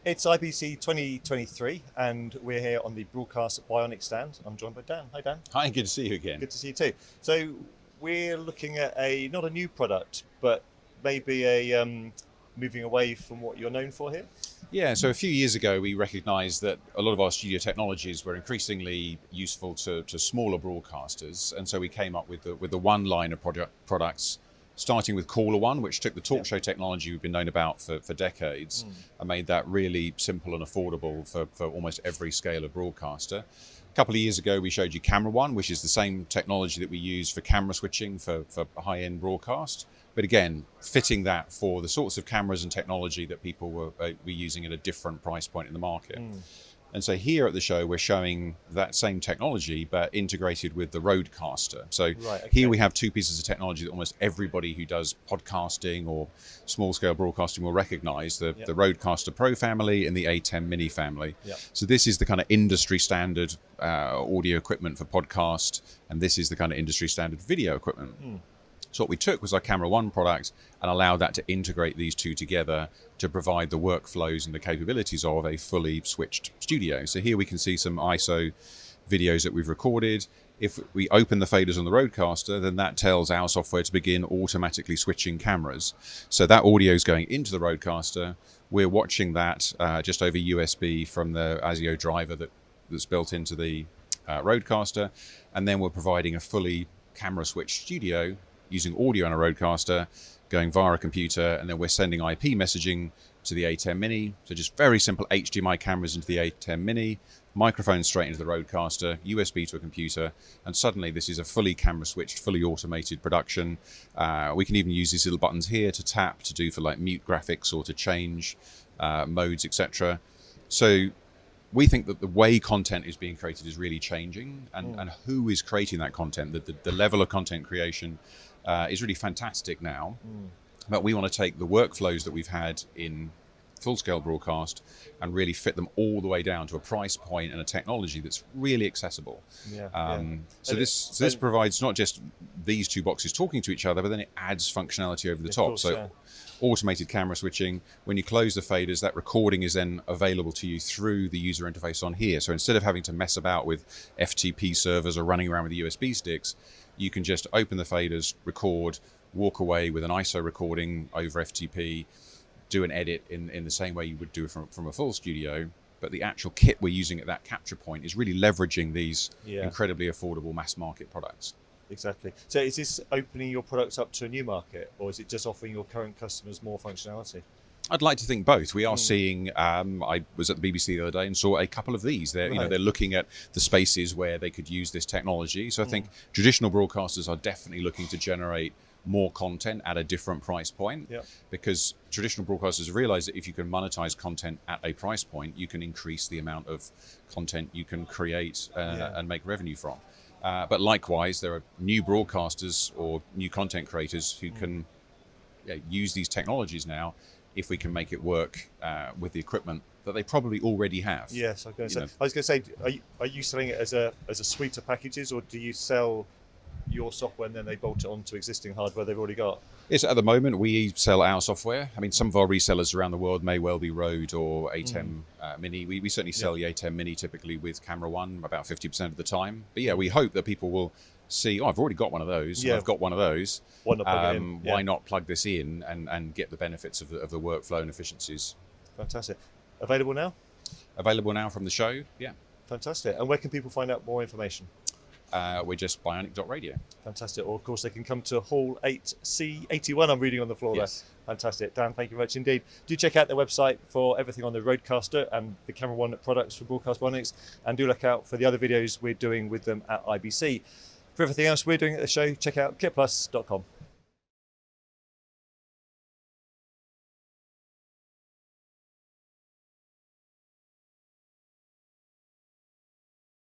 It's IBC2023, and we're here on the Broadcast Bionic stand. I'm joined by Dan. Hi, Dan. Hi, good to see you again. Good to see you too. So we're looking at not a new product, but maybe a moving away from what you're known for here. Yeah, so a few years ago, we recognized that a lot of our studio technologies were increasingly useful to smaller broadcasters. And so we came up with the one line of products, starting with CameraOne, which took the talk show technology we've been known about for decades and made that really simple and affordable for almost every scale of broadcaster. A couple of years ago, we showed you CameraOne, which is the same technology that we use for camera switching for high-end broadcast. But again, fitting that for the sorts of cameras and technology that people were using at a different price point in the market. And so here at the show, we're showing that same technology, but integrated with the RØDECaster. So here we have two pieces of technology that almost everybody who does podcasting or small-scale broadcasting will recognize, the RØDECaster Pro family and the A10 Mini family. So this is the kind of industry standard audio equipment for podcast, and this is the kind of industry standard video equipment. So what we took was our CameraOne product and allowed that to integrate these two together to provide the workflows and the capabilities of a fully switched studio. So here we can see some ISO videos that we've recorded. If we open the faders on the RØDECaster, then that tells our software to begin automatically switching cameras. So that audio is going into the RØDECaster. We're watching that just over USB from the ASIO driver that's built into the RØDECaster. And then we're providing a fully camera switched studio using audio on a RØDECaster, going via a computer, and then we're sending IP messaging to the A10 Mini. So just very simple HDMI cameras into the A10 Mini, microphone straight into the RØDECaster, USB to a computer, and suddenly this is a fully camera switched, fully automated production. We can even use these little buttons here to tap, to do for like mute graphics or to change modes, etc. So we think that the way content is being created is really changing, and who is creating that content, the level of content creation is really fantastic now. But we want to take the workflows that we've had in full-scale broadcast and really fit them all the way down to a price point and a technology that's really accessible. So this provides not just these two boxes talking to each other, but then it adds functionality over the top. So automated camera switching, when you close the faders, that recording is then available to you through the user interface on here. So instead of having to mess about with FTP servers or running around with the USB sticks, you can just open the faders, record, walk away with an ISO recording over FTP, do an edit in the same way you would do it from a full studio. But the actual kit we're using at that capture point is really leveraging these incredibly affordable mass market products. Exactly. So is this opening your products up to a new market, or is it just offering your current customers more functionality? I'd like to think both. We are seeing, I was at the BBC the other day and saw a couple of these. They're, they're looking at the spaces where they could use this technology. So I think traditional broadcasters are definitely looking to generate more content at a different price point, because traditional broadcasters realize that if you can monetize content at a price point, you can increase the amount of content you can create and make revenue from. But likewise, there are new broadcasters or new content creators who can use these technologies now if we can make it work with the equipment that they probably already have. Yes, I was going to say, are you selling it as a suite of packages, or do you sell your software and then they bolt it onto existing hardware they've already got? Yes, at the moment we sell our software. I mean, some of our resellers around the world may well be Rode or A10 Mini. We certainly sell the A10 Mini typically with CameraOne about 50% of the time. But yeah, we hope that people will see, I've already got one of those, I've got one of those. Why not plug it in? Why not plug this in and get the benefits of the workflow and efficiencies? Fantastic. Available now? Available now from the show, yeah. Fantastic. And where can people find out more information? We're just bionic.radio. Fantastic. Or, of course, they can come to Hall 8C81, I'm reading on the floor there. Fantastic. Dan, thank you very much indeed. Do check out their website for everything on the RØDECaster and the CameraOne products for Broadcast Bionics, and do look out for the other videos we're doing with them at IBC. For everything else we're doing at the show, check out kitplus.com.